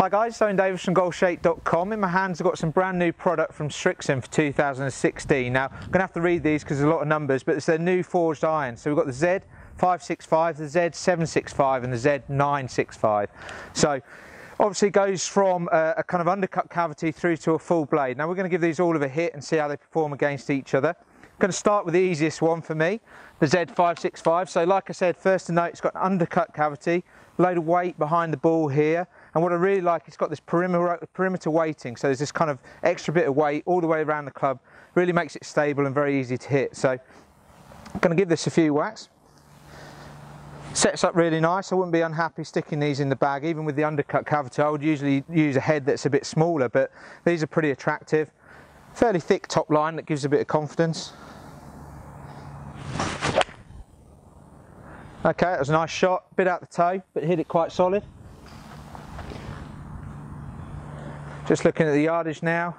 Hi guys, Owen Davies from Golfshake.com. In my hands I've got some brand new product from Srixon for 2016. Now I'm going to have to read these because there's a lot of numbers, but it's their new forged iron. So we've got the Z565, the Z765 and the Z975. So obviously it goes from a kind of undercut cavity through to a full blade. Now we're going to give these all of a hit and see how they perform against each other. I'm going to start with the easiest one for me, the Z565. So like I said, first to note, it's got an undercut cavity, load of weight behind the ball here, and what I really like, it's got this perimeter weighting, so there's this kind of extra bit of weight all the way around the club, really makes it stable and very easy to hit. So I'm going to give this a few whacks. Sets up really nice. I wouldn't be unhappy sticking these in the bag, even with the undercut cavity. I would usually use a head that's a bit smaller, but these are pretty attractive. Fairly thick top line that gives a bit of confidence. Okay, that was a nice shot, bit out the toe, but hit it quite solid. Just looking at the yardage now.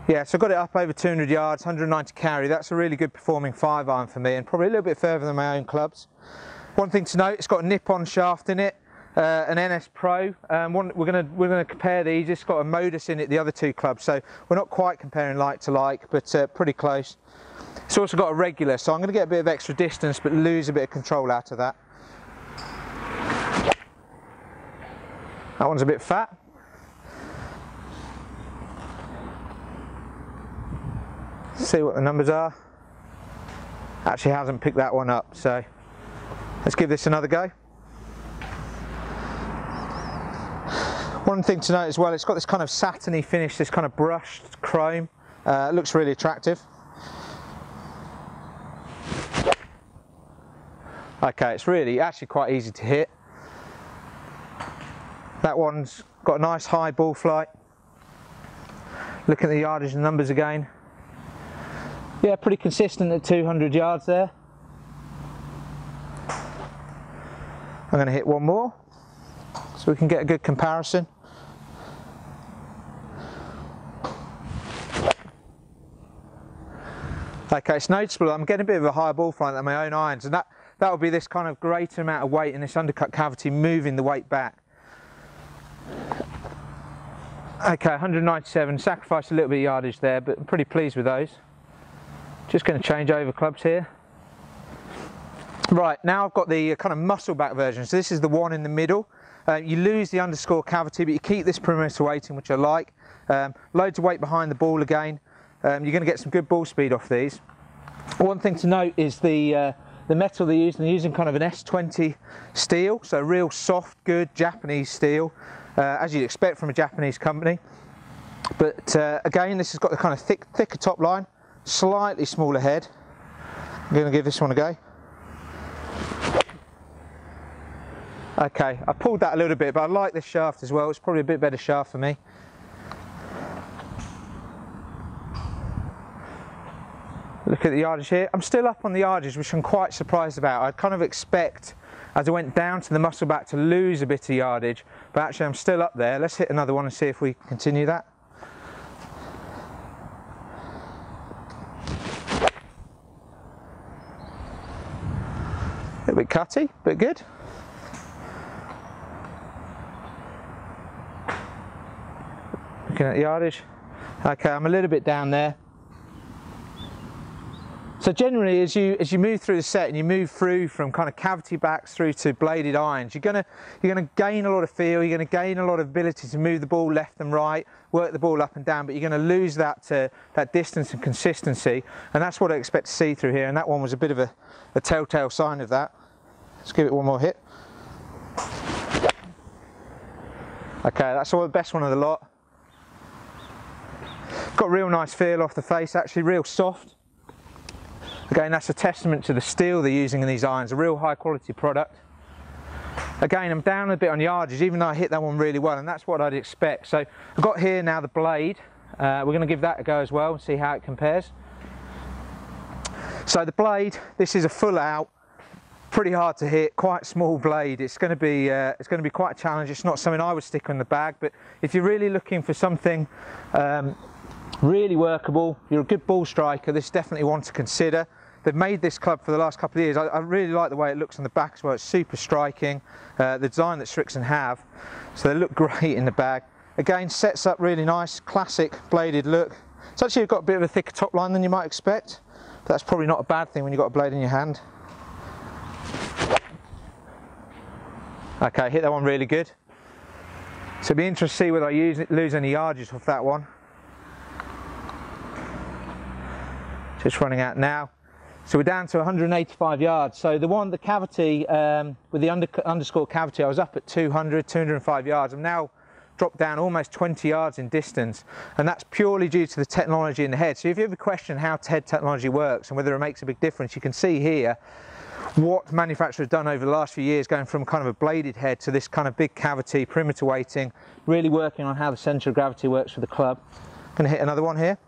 Yeah, so I got it up over 200 yards, 190 carry. That's a really good performing 5-iron for me, and probably a little bit further than my own clubs. One thing to note, it's got a nip-on shaft in it, an NS Pro. We're gonna compare these. It's got a modus in it, the other two clubs, so we're not quite comparing like to like, but pretty close. It's also got a regular, so I'm going to get a bit of extra distance, but lose a bit of control out of that. That one's a bit fat. See what the numbers are. Actually hasn't picked that one up, so let's give this another go. One thing to note as well, it's got this kind of satiny finish, this kind of brushed chrome. It looks really attractive. Okay, it's really actually quite easy to hit. That one's got a nice high ball flight. Looking at the yardage and numbers again. Yeah, pretty consistent at 200 yards there. I'm going to hit one more so we can get a good comparison. Okay, it's noticeable I'm getting a bit of a higher ball flight than my own irons, and that will be this kind of greater amount of weight in this undercut cavity moving the weight back. Okay, 197, sacrificed a little bit of yardage there, but I'm pretty pleased with those. Just going to change over clubs here. Right, now I've got the kind of muscle back version, so this is the one in the middle. You lose the underscore cavity, but you keep this perimeter weighting, which I like. Loads of weight behind the ball again. You're going to get some good ball speed off these. One thing to note is the metal they're using kind of an S20 steel, so real soft, good Japanese steel, as you'd expect from a Japanese company. But again, this has got the kind of thicker top line, slightly smaller head. I'm going to give this one a go. Okay, I pulled that a little bit, but I like this shaft as well. It's probably a bit better shaft for me. Look at the yardage here. I'm still up on the yardage, which I'm quite surprised about. I'd kind of expect, as I went down to the muscle back, to lose a bit of yardage, but actually I'm still up there. Let's hit another one and see if we can continue that. A little bit cutty, but good. Looking at the yardage. Okay, I'm a little bit down there. So generally, as you move through the set and you move through from kind of cavity backs through to bladed irons, you're gonna gain a lot of feel. You're gonna gain a lot of ability to move the ball left and right, work the ball up and down. But you're gonna lose that distance and consistency, and that's what I expect to see through here. And that one was a bit of a telltale sign of that. Let's give it one more hit. Okay, that's all the best one of the lot. Got a real nice feel off the face, actually real soft. Again, that's a testament to the steel they're using in these irons, a real high quality product. Again, I'm down a bit on yardage, even though I hit that one really well, and that's what I'd expect. So I've got here now the blade. We're going to give that a go as well and see how it compares. So the blade, this is a full out, pretty hard to hit, quite small blade. It's going to be quite a challenge. It's not something I would stick on the bag, but if you're really looking for something really workable, you're a good ball striker, this is definitely one to consider. they've made this club for the last couple of years. I really like the way it looks on the back as well. It's super striking, the design that Srixon have, so they look great in the bag. Again, sets up really nice, classic bladed look. It's actually got a bit of a thicker top line than you might expect, but that's probably not a bad thing when you've got a blade in your hand. Okay, hit that one really good. So it'll be interesting to see whether I lose any yardage off that one. Just running out now. So we're down to 185 yards. So the cavity, with the underscore cavity, I was up at 205 yards. I'm now dropped down almost 20 yards in distance, and that's purely due to the technology in the head. So if you have a question how head technology works and whether it makes a big difference, you can see here what manufacturers have done over the last few years, going from kind of a bladed head to this kind of big cavity, perimeter weighting, really working on how the centre of gravity works for the club. I'm going to hit another one here.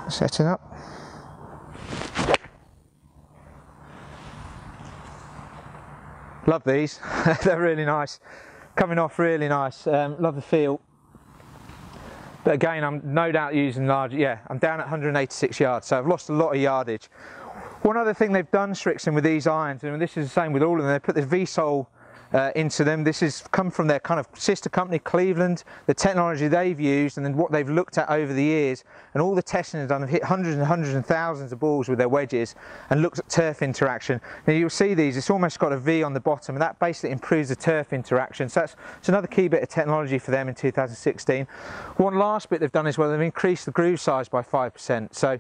Setting up. Love these, they're really nice. Coming off really nice, love the feel. But again, I'm no doubt using large, yeah, I'm down at 186 yards, so I've lost a lot of yardage. One other thing they've done, Srixon, with these irons, and this is the same with all of them, they put this VSoul into them. This has come from their kind of sister company, Cleveland, the technology they've used and then what they've looked at over the years, and all the testing they've done have hit hundreds and hundreds and thousands of balls with their wedges and looked at turf interaction. Now you'll see these, it's almost got a V on the bottom, and that basically improves the turf interaction. So that's another key bit of technology for them in 2016. One last bit they've done is, well, they've increased the groove size by 5%. So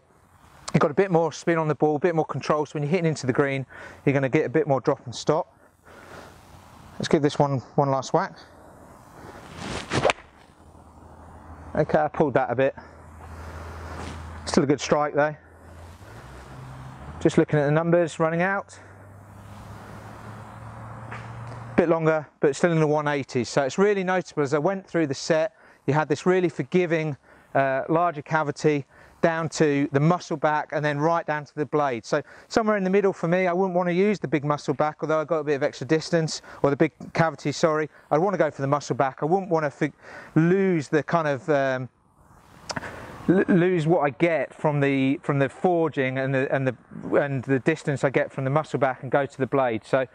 you've got a bit more spin on the ball, a bit more control, so when you're hitting into the green, you're going to get a bit more drop and stop. Let's give this one last whack. Okay, I pulled that a bit. Still a good strike though. Just looking at the numbers running out. Bit longer, but still in the 180s. So it's really noticeable as I went through the set, you had this really forgiving, larger cavity down to the muscle back and then right down to the blade. So somewhere in the middle for me, I wouldn't want to use the big muscle back, although I've got a bit of extra distance, or the big cavity, sorry. I'd want to go for the muscle back. I wouldn't want to lose the kind of, lose what I get from the forging and the distance I get from the muscle back and go to the blade. So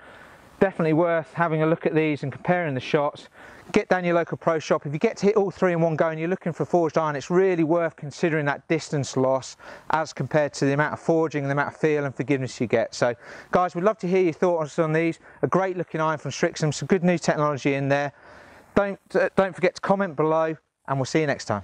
definitely worth having a look at these and comparing the shots. Get down your local pro shop. If you get to hit all three in one go and you're looking for a forged iron, it's really worth considering that distance loss as compared to the amount of forging and the amount of feel and forgiveness you get. So guys, we'd love to hear your thoughts on these. A great looking iron from Srixon, some good new technology in there. Don't forget to comment below, and we'll see you next time.